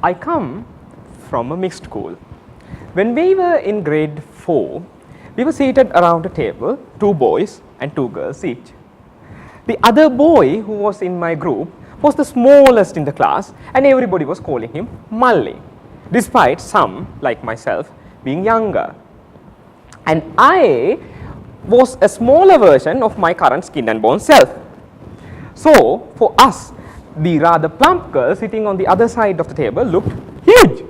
I come from a mixed school. When we were in grade 4, we were seated around a table, 2 boys and 2 girls each. The other boy who was in my group was the smallest in the class, and everybody was calling him Malli, despite some, like myself, being younger. And I was a smaller version of my current skin and bone self. So, for us, the rather plump girl sitting on the other side of the table looked huge.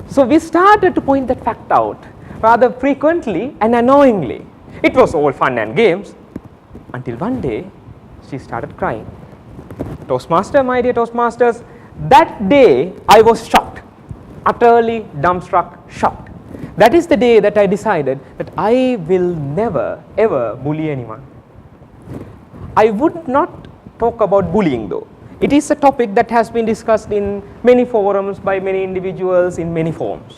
So, we started to point that fact out rather frequently and annoyingly. It was all fun and games until one day she started crying. Toastmaster, my dear Toastmasters, that day I was shocked, utterly dumbstruck, shocked. That is the day that I decided that I will never ever bully anyone. I would not talk about bullying though. It is a topic that has been discussed in many forums by many individuals in many forms.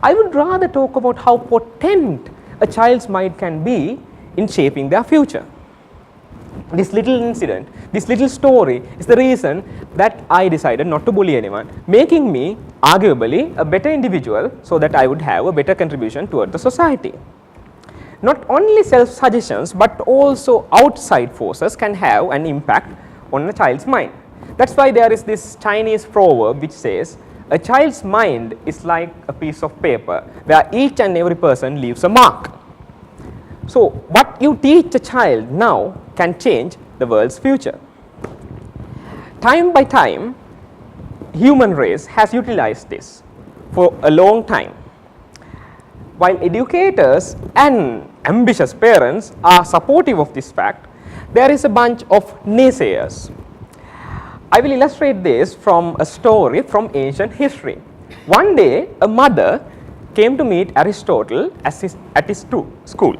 I would rather talk about how potent a child's mind can be in shaping their future. This little incident, this little story is the reason that I decided not to bully anyone, making me arguably a better individual so that I would have a better contribution toward the society. Not only self-suggestions but also outside forces can have an impact on a child's mind. That's why there is this Chinese proverb which says, a child's mind is like a piece of paper where each and every person leaves a mark. So, what you teach a child now can change the world's future. Time by time, human race has utilized this for a long time. While educators and ambitious parents are supportive of this fact, there is a bunch of naysayers. I will illustrate this from a story from ancient history. One day, a mother came to meet Aristotle at his school.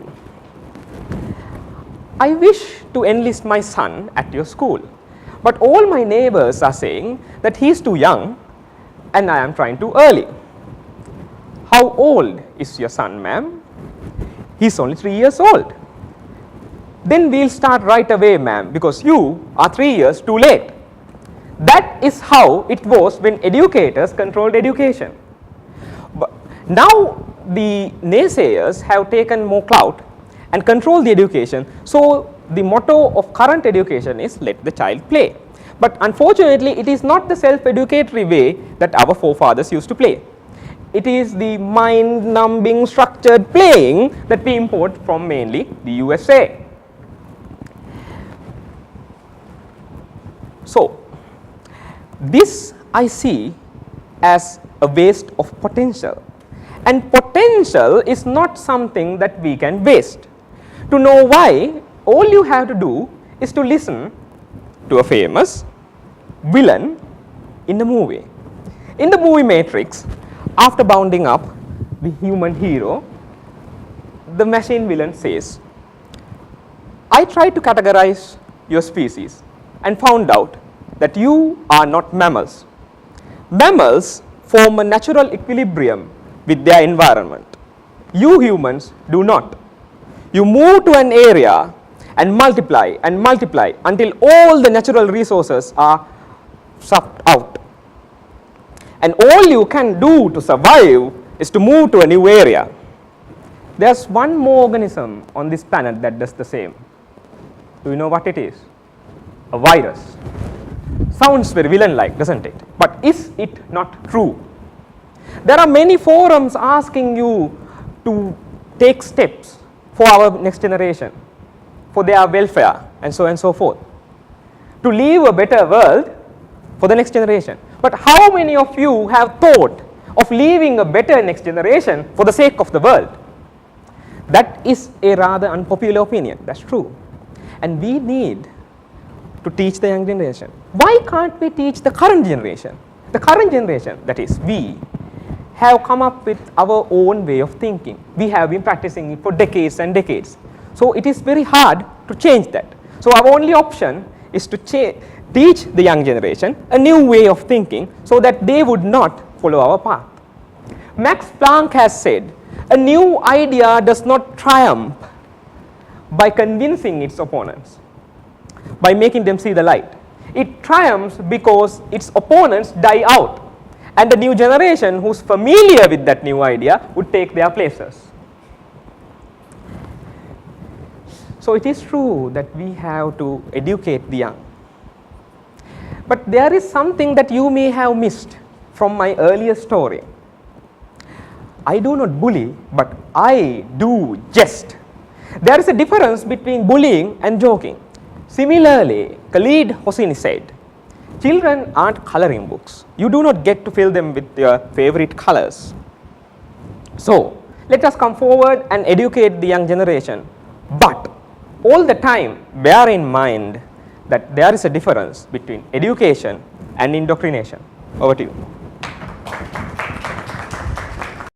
I wish to enlist my son at your school, but all my neighbors are saying that he is too young and I am trying too early. How old is your son, ma'am? He is only 3 years old. Then we will start right away, ma'am, because you are 3 years too late. That is how it was when educators controlled education. But now the naysayers have taken more clout and control the education. So, the motto of current education is let the child play. But unfortunately, it is not the self-educatory way that our forefathers used to play. It is the mind-numbing structured playing that we import from mainly the USA. So, this I see as a waste of potential, and potential is not something that we can waste. To know why, all you have to do is to listen to a famous villain in the movie. In the movie Matrix, after bounding up the human hero, the machine villain says, I tried to categorize your species and found out that you are not mammals. Mammals form a natural equilibrium with their environment. You humans do not. You move to an area and multiply until all the natural resources are sucked out. And all you can do to survive is to move to a new area. There's one more organism on this planet that does the same. Do you know what it is? A virus. Sounds very villain-like, doesn't it? But is it not true? There are many forums asking you to take steps for our next generation, for their welfare, and so forth, to leave a better world for the next generation. But how many of you have thought of leaving a better next generation for the sake of the world? That is a rather unpopular opinion, that's true. And we need to teach the young generation. Why can't we teach the current generation? The current generation, that is we, have come up with our own way of thinking. We have been practicing it for decades and decades. So it is very hard to change that. So our only option is to teach the young generation a new way of thinking so that they would not follow our path. Max Planck has said, a new idea does not triumph by convincing its opponents, by making them see the light. It triumphs because its opponents die out, and the new generation who is familiar with that new idea would take their places. So it is true that we have to educate the young. But there is something that you may have missed from my earlier story. I do not bully, but I do jest. There is a difference between bullying and joking. Similarly, Khalid Hosseini said, children aren't coloring books. You do not get to fill them with your favorite colors. So, let us come forward and educate the young generation. But all the time, bear in mind that there is a difference between education and indoctrination. Over to you.